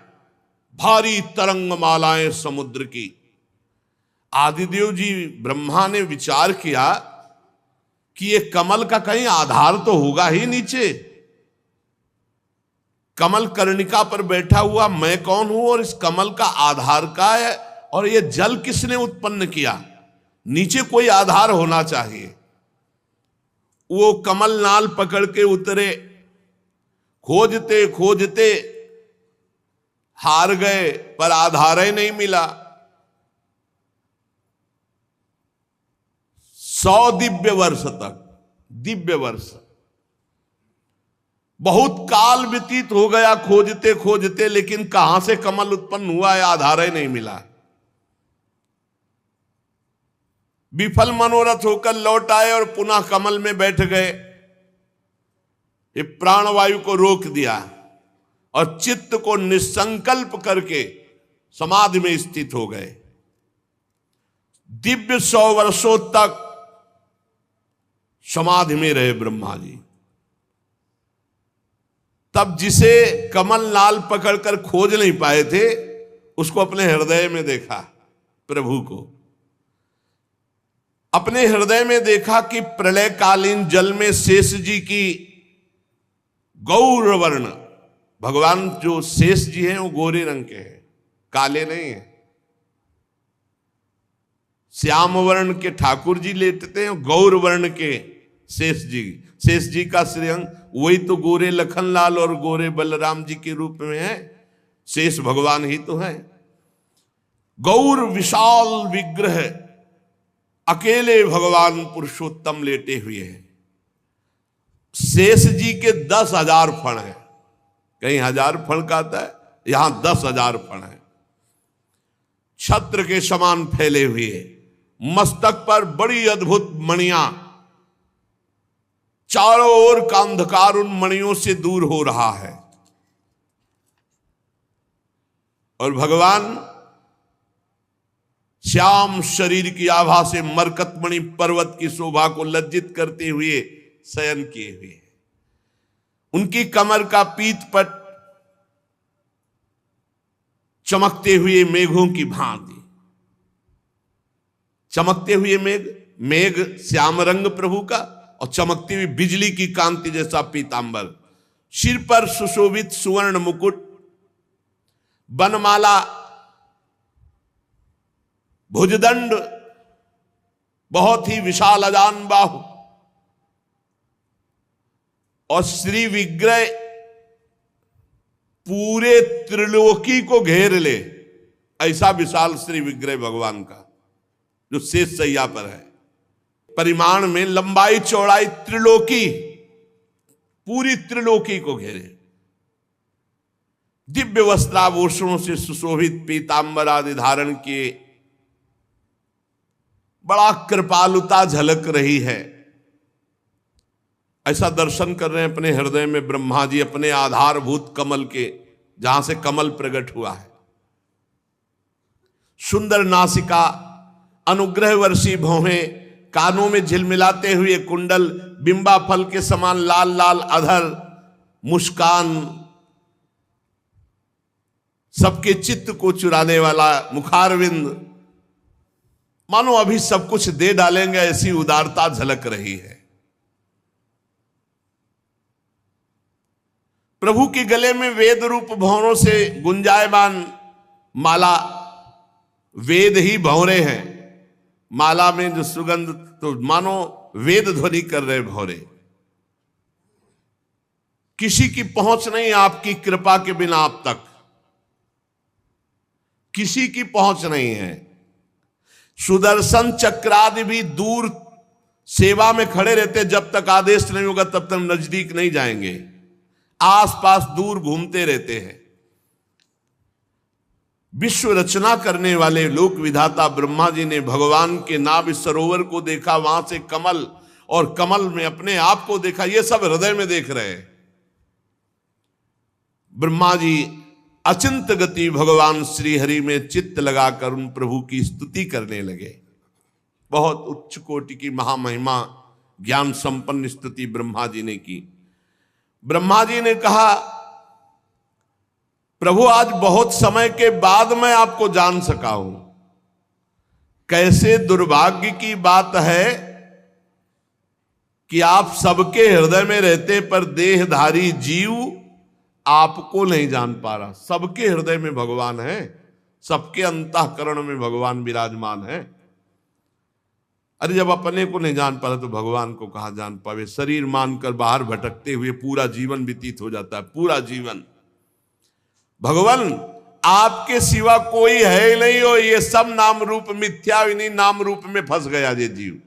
भारी तरंग मालाएं समुद्र की। आदिदेव जी ब्रह्मा ने विचार किया कि ये कमल का कहीं आधार तो होगा ही नीचे। कमल कर्णिका पर बैठा हुआ मैं कौन हूं और इस कमल का आधार का है, और ये जल किसने उत्पन्न किया? नीचे कोई आधार होना चाहिए। वो कमल नाल पकड़ के उतरे, खोजते खोजते हार गए, पर आधार ही नहीं मिला। 100 दिव्य वर्ष तक, दिव्य वर्ष, बहुत काल व्यतीत हो गया खोजते खोजते, लेकिन कहां से कमल उत्पन्न हुआ है आधार ही नहीं मिला। विफल मनोरथ होकर लौट आए और पुनः कमल में बैठ गए। ये प्राणवायु को रोक दिया और चित्त को निसंकल्प करके समाधि में स्थित हो गए। दिव्य 100 वर्षों तक समाधि में रहे ब्रह्मा जी। तब जिसे कमल नाल पकड़कर खोज नहीं पाए थे, उसको अपने हृदय में देखा। प्रभु को अपने हृदय में देखा कि प्रलयकालीन जल में शेष जी की गौर वर्ण, भगवान जो शेष जी हैं वो गोरे रंग के हैं, काले नहीं हैं। श्याम वर्ण के ठाकुर जी लेटते हैं, गौर वर्ण के शेष जी। शेष जी का श्रीअंग वही तो गोरे लखनलाल और गोरे बलराम जी के रूप में है। शेष भगवान ही तो है। गौर विशाल विग्रह, अकेले भगवान पुरुषोत्तम लेटे हुए हैं। शेष जी के 10,000 फण हैं। कहीं 1000 फण का आता है, यहां 10,000 फण है। छत्र के समान फैले हुए, मस्तक पर बड़ी अद्भुत मणियां, चारों ओर का अंधकार उन मणियों से दूर हो रहा है। और भगवान श्याम शरीर की आभा से मरकतमणि पर्वत की शोभा को लज्जित करते हुए शयन किए हुए। उनकी कमर का पीतपट चमकते हुए मेघों की भांति। चमकते हुए मेघ, मेघ श्याम रंग प्रभु का, और चमकती हुई बिजली की कांति जैसा पीतांबर। सिर पर सुशोभित सुवर्ण मुकुट, बनमाला, भुजदंड, बहुत ही विशाल अजान बाहु, और श्री विग्रह पूरे त्रिलोकी को घेर ले, ऐसा विशाल श्री विग्रह भगवान का जो शेष सैया पर है। परिमाण में लंबाई चौड़ाई त्रिलोकी, पूरी त्रिलोकी को घेरे। दिव्य वस्त्राभूषणों से सुशोभित पीतांबर आदि धारण किए, बड़ा कृपालुता झलक रही है। ऐसा दर्शन कर रहे हैं अपने हृदय में ब्रह्मा जी, अपने आधारभूत कमल के, जहां से कमल प्रकट हुआ है। सुंदर नासिका, अनुग्रह वर्षी भौहें, कानों में झिलमिलाते हुए कुंडल, बिंबा फल के समान लाल लाल अधर, मुस्कान, सबके चित्त को चुराने वाला मुखारविंद, मानो अभी सब कुछ दे डालेंगे ऐसी उदारता झलक रही है। प्रभु के गले में वेद रूप भंवरों से गुंजायमान माला, वेद ही भंवरे हैं, माला में जो सुगंध, तो मानो वेद ध्वनि कर रहे भंवरे। किसी की पहुंच नहीं आपकी कृपा के बिना आप तक, किसी की पहुंच नहीं है। सुदर्शन चक्रादि भी दूर सेवा में खड़े रहते, जब तक आदेश नहीं होगा तब तक नजदीक नहीं जाएंगे, आसपास दूर घूमते रहते हैं। विश्व रचना करने वाले लोक विधाता ब्रह्मा जी ने भगवान के नाभि सरोवर को देखा, वहां से कमल, और कमल में अपने आप को देखा। ये सब हृदय में देख रहे हैं। ब्रह्मा जी अचिंत गति भगवान श्री हरि में चित्त लगाकर उन प्रभु की स्तुति करने लगे। बहुत उच्च कोटि की महामहिमा ज्ञान संपन्न स्तुति ब्रह्मा जी ने की। ब्रह्मा जी ने कहा, प्रभु आज बहुत समय के बाद मैं आपको जान सका हूं। कैसे दुर्भाग्य की बात है कि आप सबके हृदय में रहते पर देहधारी जीव आपको नहीं जान पा रहा। सबके हृदय में भगवान है, सबके अंतःकरण में भगवान विराजमान है। अरे जब अपने को नहीं जान पा रहा तो भगवान को कहां जान पावे। शरीर मानकर बाहर भटकते हुए पूरा जीवन व्यतीत हो जाता है, पूरा जीवन। भगवान आपके सिवा कोई है ही नहीं हो, ये सब नाम रूप मिथ्या, इन्हीं नाम रूप में फंस गया ये जीव।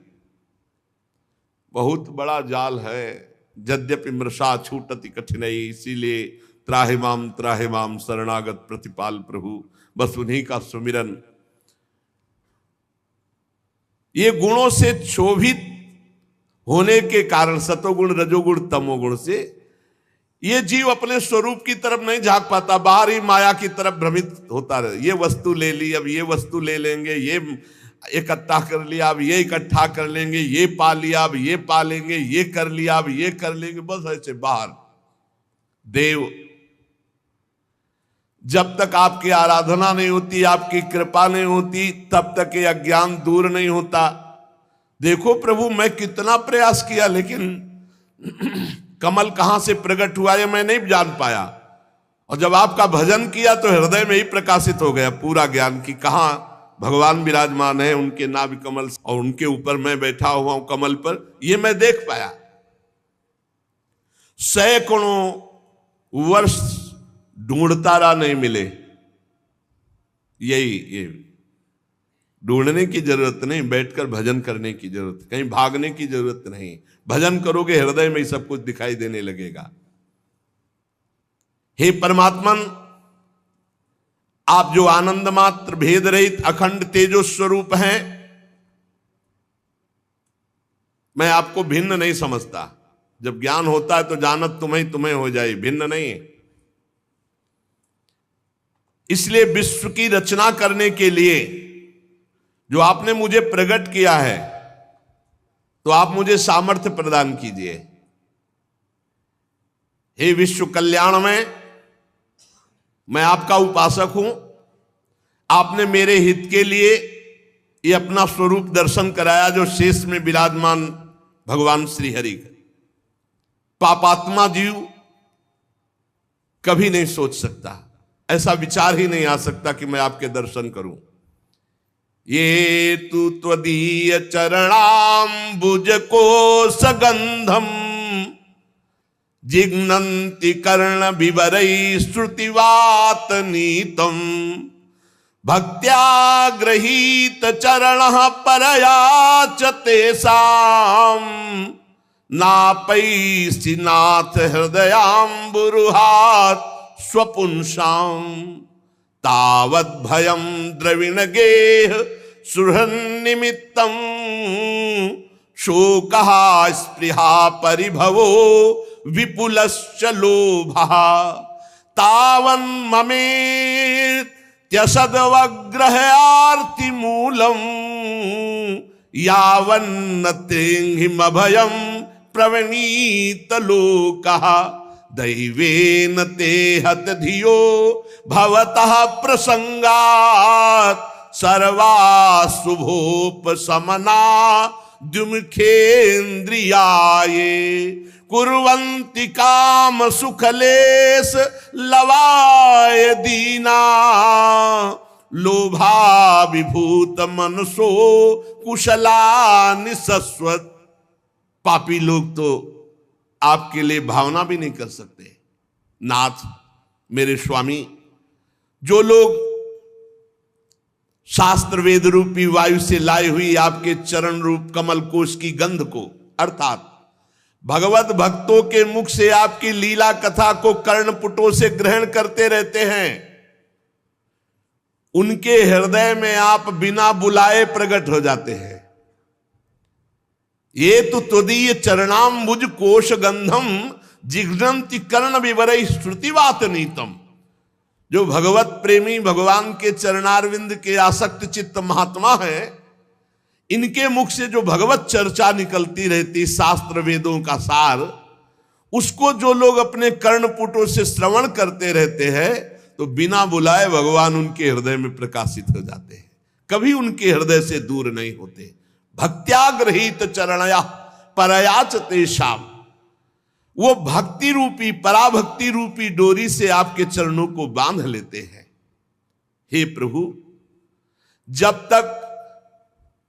बहुत बड़ा जाल है। यद्यपि मृषा छूटति कठिनाई, इसीलिए त्राहि माम शरणागत प्रतिपाल प्रभु, बस उन्हीं का सुमिरन। ये गुणों से क्षोभित होने के कारण, सतोगुण रजोगुण तमोगुण से, ये जीव अपने स्वरूप की तरफ नहीं झांक पाता, बाहर ही माया की तरफ भ्रमित होता रहे। ये वस्तु ले ली, अब ये वस्तु ले लेंगे, ये इकट्ठा कर लिया, अब ये इकट्ठा कर लेंगे, ये पा लिया, अब ये पा लेंगे, ये कर लिया, अब ये कर लेंगे, बस ऐसे बाहर। देव, जब तक आपकी आराधना नहीं होती, आपकी कृपा नहीं होती, तब तक ये अज्ञान दूर नहीं होता। देखो प्रभु, मैं कितना प्रयास किया, लेकिन कमल कहां से प्रकट हुआ ये मैं नहीं जान पाया। और जब आपका भजन किया तो हृदय में ही प्रकाशित हो गया पूरा ज्ञान कि कहां भगवान विराजमान है, उनके नाभि कमल, और उनके ऊपर मैं बैठा हुआ हूं कमल पर, ये मैं देख पाया। सैकड़ों वर्ष ढूंढता रहा, नहीं मिले। ये ढूंढने की जरूरत नहीं, बैठकर भजन करने की जरूरत, कहीं भागने की जरूरत नहीं। भजन करोगे हृदय में ही सब कुछ दिखाई देने लगेगा। हे परमात्मन, आप जो आनंद मात्र भेद रहित अखंड तेजो स्वरूप हैं, मैं आपको भिन्न नहीं समझता। जब ज्ञान होता है तो जानत तुम्हें हो जाए, भिन्न नहीं है। इसलिए विश्व की रचना करने के लिए जो आपने मुझे प्रकट किया है, तो आप मुझे सामर्थ्य प्रदान कीजिए। हे विश्व कल्याण में, मैं आपका उपासक हूं। आपने मेरे हित के लिए ये अपना स्वरूप दर्शन कराया, जो शेष में विराजमान भगवान श्री हरि का। पापात्मा जीव कभी नहीं सोच सकता, ऐसा विचार ही नहीं आ सकता कि मैं आपके दर्शन करूं। ये तु त्वदीय चरणाम्बुज को सगंधम जिघ्नन्ति कर्ण विवरै श्रुतिवात नीतम भक्त्या गृहीत चरणः परया च तेषां नापैसि नाथ हृदयाम्बुरुहात् स्वपुंसां तावद् भयं द्रविण गेह सुहृन्निमित्तं शोकः स्पृहा परिभवो विपुलश्च लोभः तावन्ममेत्यसद्वग्रहार्तिमूलम् यावन्न तेंहिमभयं प्रवणीत लोकः दैवेन ते हत धियो भवतः प्रसंगात् सर्वाशुभोपशमना द्युमुखेन्द्रियाये कुर्वन्ति काम सुखलेश लवाय दीना लोभा विभूत मनसो कुशला निशस्वत। पापी लोग तो आपके लिए भावना भी नहीं कर सकते। नाथ मेरे स्वामी, जो लोग शास्त्र वेद रूपी वायु से लाई हुई आपके चरण रूप कमल कोश की गंध को, अर्थात भगवत भक्तों के मुख से आपकी लीला कथा को कर्णपुटों से ग्रहण करते रहते हैं, उनके हृदय में आप बिना बुलाए प्रकट हो जाते हैं। ये तो त्वदीय चरणाम्बुज कोश गंधम जिघ्नन्ति कर्ण विवरैः श्रुतिवात नीतम। जो भगवत प्रेमी भगवान के चरणारविंद के आसक्त चित्त महात्मा है, इनके मुख से जो भगवत चर्चा निकलती रहती, शास्त्र वेदों का सार, उसको जो लोग अपने कर्णपुटों से श्रवण करते रहते हैं, तो बिना बुलाए भगवान उनके हृदय में प्रकाशित हो जाते हैं, कभी उनके हृदय से दूर नहीं होते। भक्त्याग्रहित चरणया परयाच तेषाम, वो भक्ति रूपी पराभक्ति रूपी डोरी से आपके चरणों को बांध लेते हैं। हे प्रभु, जब तक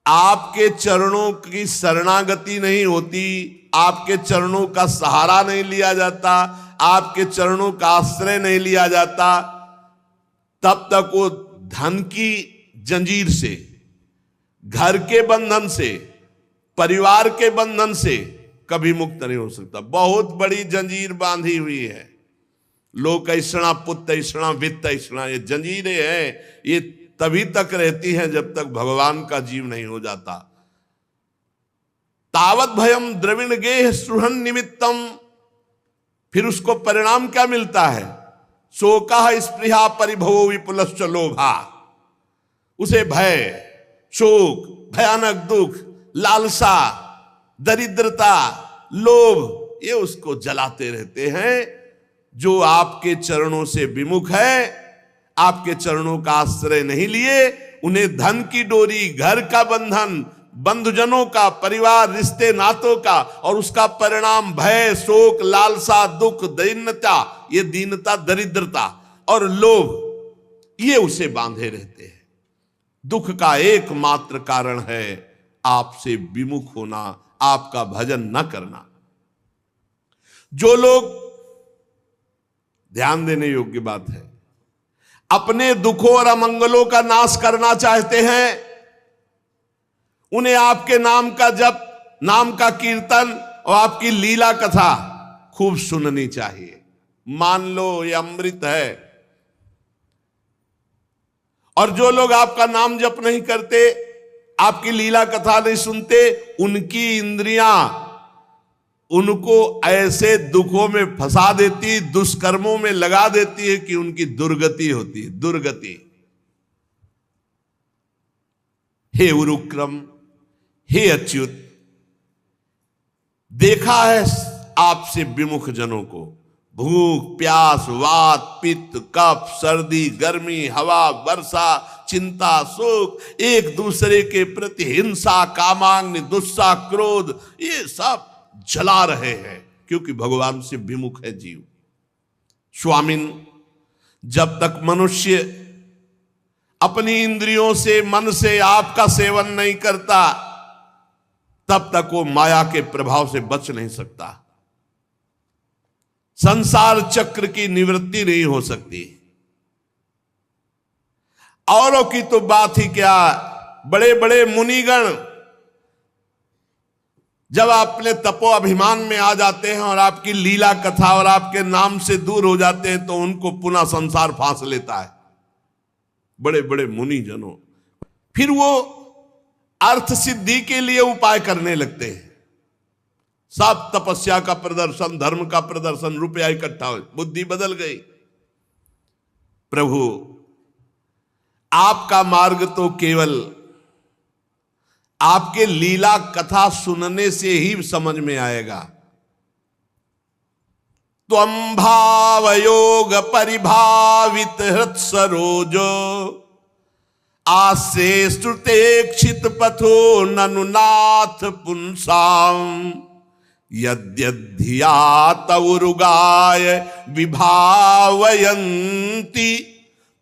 आपके चरणों की शरणागति नहीं होती, आपके चरणों का सहारा नहीं लिया जाता, आपके चरणों का आश्रय नहीं लिया जाता, तब तक वो धन की जंजीर से, घर के बंधन से, परिवार के बंधन से कभी मुक्त नहीं हो सकता। बहुत बड़ी जंजीर बांधी हुई है। लोक ऐषणा पुत्र ऐषणा वित्त ऐषणा, ये जंजीरें हैं, ये तभी तक रहती हैं जब तक भगवान का जीव नहीं हो जाता। तावत भयम द्रविण गेह सुहन निमित्तम, फिर उसको परिणाम क्या मिलता है? शोका स्पृहा परिभवो विपुलश्च लोभा। उसे भय, शोक, भयानक दुख, लालसा, दरिद्रता, लोभ, ये उसको जलाते रहते हैं। जो आपके चरणों से विमुख है, आपके चरणों का आश्रय नहीं लिए, उन्हें धन की डोरी, घर का बंधन, बंधुजनों का, परिवार, रिश्ते नातों का, और उसका परिणाम भय, शोक, लालसा, दुख, दीनता, ये दीनता, दरिद्रता और लोभ, ये उसे बांधे रहते हैं। दुख का एकमात्र कारण है आपसे विमुख होना, आपका भजन न करना। जो लोग, ध्यान देने योग्य बात है, अपने दुखों और अमंगलों का नाश करना चाहते हैं, उन्हें आपके नाम का जप, नाम का कीर्तन और आपकी लीला कथा खूब सुननी चाहिए। मान लो ये अमृत है। और जो लोग आपका नाम जप नहीं करते, आपकी लीला कथा नहीं सुनते, उनकी इंद्रियां उनको ऐसे दुखों में फंसा देती, दुष्कर्मों में लगा देती है कि उनकी दुर्गति होती है, दुर्गति। हे उरुक्रम, हे अच्युत, देखा है आपसे विमुख जनों को, भूख, प्यास, वात, पित्त, कफ, सर्दी, गर्मी, हवा, वर्षा, चिंता, शोक, एक दूसरे के प्रति हिंसा, कामाग्नि, दुस्सा, क्रोध, ये सब जला रहे हैं, क्योंकि भगवान से विमुख है जीव। स्वामिन, जब तक मनुष्य अपनी इंद्रियों से, मन से आपका सेवन नहीं करता, तब तक वो माया के प्रभाव से बच नहीं सकता। संसार चक्र की निवृत्ति नहीं हो सकती। औरों की तो बात ही क्या, बड़े बड़े मुनिगण जब अपने तपो अभिमान में आ जाते हैं और आपकी लीला कथा और आपके नाम से दूर हो जाते हैं, तो उनको पुनः संसार फांस लेता है। बड़े बड़े मुनि जनों, फिर वो अर्थ सिद्धि के लिए उपाय करने लगते हैं। सब तपस्या का प्रदर्शन, धर्म का प्रदर्शन, रुपया इकट्ठा हो, बुद्धि बदल गई। प्रभु, आपका मार्ग तो केवल आपके लीला कथा सुनने से ही समझ में आएगा। त्वं भावयोग परिभावित हृत् सरोजो आसे श्रुते क्षित पथो ननुनाथ पुंसाम यद्यधिया तवुरुगाय विभावयन्ति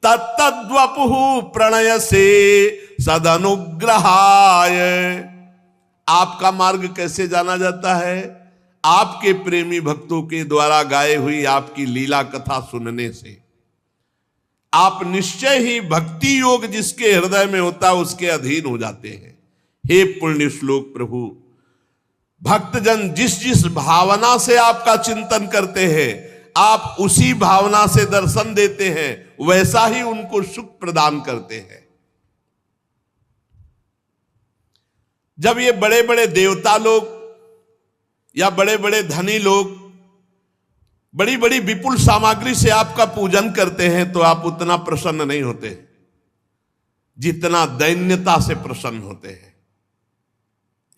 तत्तद्वपुः प्रणय से सदनुग्रहाय। आपका मार्ग कैसे जाना जाता है? आपके प्रेमी भक्तों के द्वारा गाए हुई आपकी लीला कथा सुनने से। आप निश्चय ही भक्ति योग जिसके हृदय में होता है उसके अधीन हो जाते हैं। हे पुण्य श्लोक प्रभु, भक्तजन जिस जिस भावना से आपका चिंतन करते हैं आप उसी भावना से दर्शन देते हैं, वैसा ही उनको सुख प्रदान करते हैं। जब ये बड़े बड़े देवता लोग या बड़े बड़े धनी लोग बड़ी बड़ी विपुल सामग्री से आपका पूजन करते हैं तो आप उतना प्रसन्न नहीं होते जितना दैन्यता से प्रसन्न होते हैं।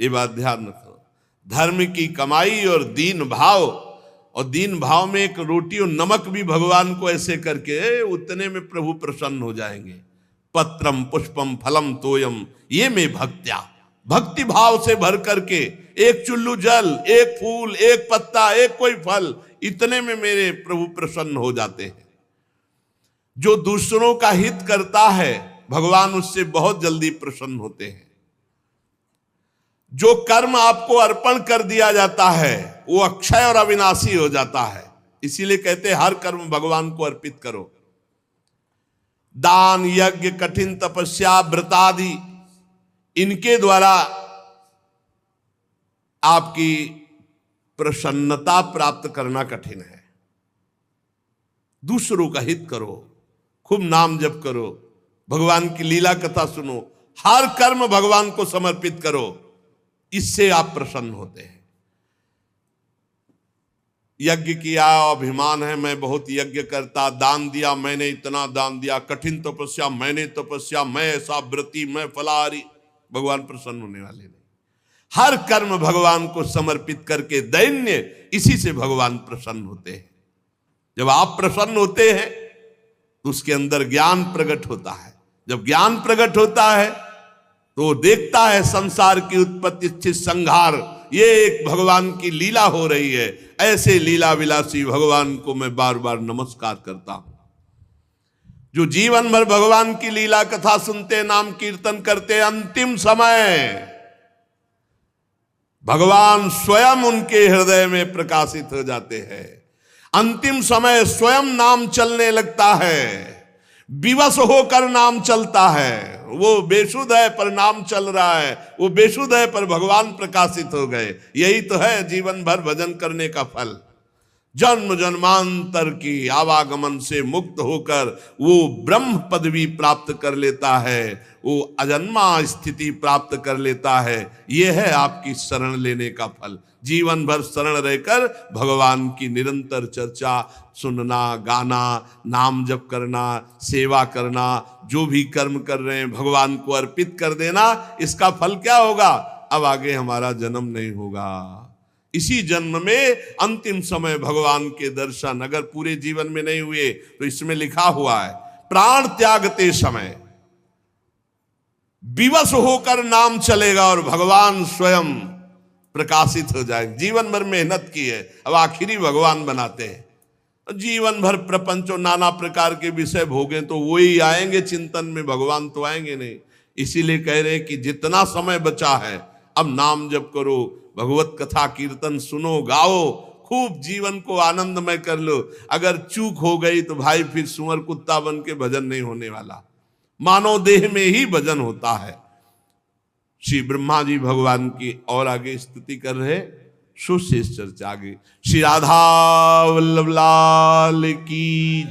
ये बात ध्यान रखो। धर्म की कमाई और दीन भाव, और दीन भाव में एक रोटी और नमक भी भगवान को ऐसे करके उतने में प्रभु प्रसन्न हो जाएंगे। पत्रम पुष्पम फलम तोयम ये में भक्त्या, भक्ति भाव से भर करके एक चुल्लू जल, एक फूल, एक पत्ता, एक कोई फल, इतने में मेरे प्रभु प्रसन्न हो जाते हैं। जो दूसरों का हित करता है भगवान उससे बहुत जल्दी प्रसन्न होते हैं। जो कर्म आपको अर्पण कर दिया जाता है वो अक्षय और अविनाशी हो जाता है। इसीलिए कहते हैं हर कर्म भगवान को अर्पित करो। दान, यज्ञ, कठिन तपस्या, व्रतादि, इनके द्वारा आपकी प्रसन्नता प्राप्त करना कठिन है। दूसरों का हित करो, खूब नाम जप करो, भगवान की लीला कथा सुनो, हर कर्म भगवान को समर्पित करो, इससे आप प्रसन्न होते हैं। यज्ञ किया, अभिमान है मैं बहुत यज्ञ करता, दान दिया मैंने इतना दान दिया, कठिन तपस्या मैंने तपस्या, मैं ऐसा व्रती, मैं फलाहारी, भगवान प्रसन्न होने वाले नहीं। हर कर्म भगवान को समर्पित करके दैन्य, इसी से भगवान प्रसन्न होते हैं। जब आप प्रसन्न होते हैं तो उसके अंदर ज्ञान प्रकट होता है। जब ज्ञान प्रकट होता है तो देखता है संसार की उत्पत्ति स्थिति संहार, ये एक भगवान की लीला हो रही है। ऐसे लीला विलासी भगवान को मैं बार बार नमस्कार करता हूं। जो जीवन भर भगवान की लीला कथा सुनते, नाम कीर्तन करते, अंतिम समय भगवान स्वयं उनके हृदय में प्रकाशित हो जाते हैं। अंतिम समय स्वयं नाम चलने लगता है, विवश होकर नाम चलता है। वो बेसुध है पर नाम चल रहा है, वो बेसुध है पर भगवान प्रकाशित हो गए। यही तो है जीवन भर भजन करने का फल। जन्म जन्मांतर की आवागमन से मुक्त होकर वो ब्रह्म पदवी प्राप्त कर लेता है, वो अजन्मा स्थिति प्राप्त कर लेता है। ये है आपकी शरण लेने का फल। जीवन भर शरण रहकर भगवान की निरंतर चर्चा सुनना, गाना, नाम जप करना, सेवा करना, जो भी कर्म कर रहे हैं भगवान को अर्पित कर देना। इसका फल क्या होगा? अब आगे हमारा जन्म नहीं होगा। इसी जन्म में अंतिम समय भगवान के दर्शन अगर पूरे जीवन में नहीं हुए तो इसमें लिखा हुआ है प्राण त्यागते समय विवश होकर नाम चलेगा और भगवान स्वयं प्रकाशित हो जाए। जीवन भर मेहनत की है, अब आखिरी भगवान बनाते हैं। जीवन भर प्रपंच और नाना प्रकार के विषय भोगे तो वही आएंगे चिंतन में, भगवान तो आएंगे नहीं। इसीलिए कह रहे हैं कि जितना समय बचा है अब नाम जप करो, भगवत कथा कीर्तन सुनो, गाओ, खूब जीवन को आनंदमय कर लो। अगर चूक हो गई तो भाई फिर सुअर कुत्ता बन के भजन नहीं होने वाला, मानव देह में ही भजन होता है। श्री ब्रह्मा जी भगवान की और आगे स्तुति कर रहे, सुशेष चर्चा आगे। श्री राधा वल्लभ लाल की।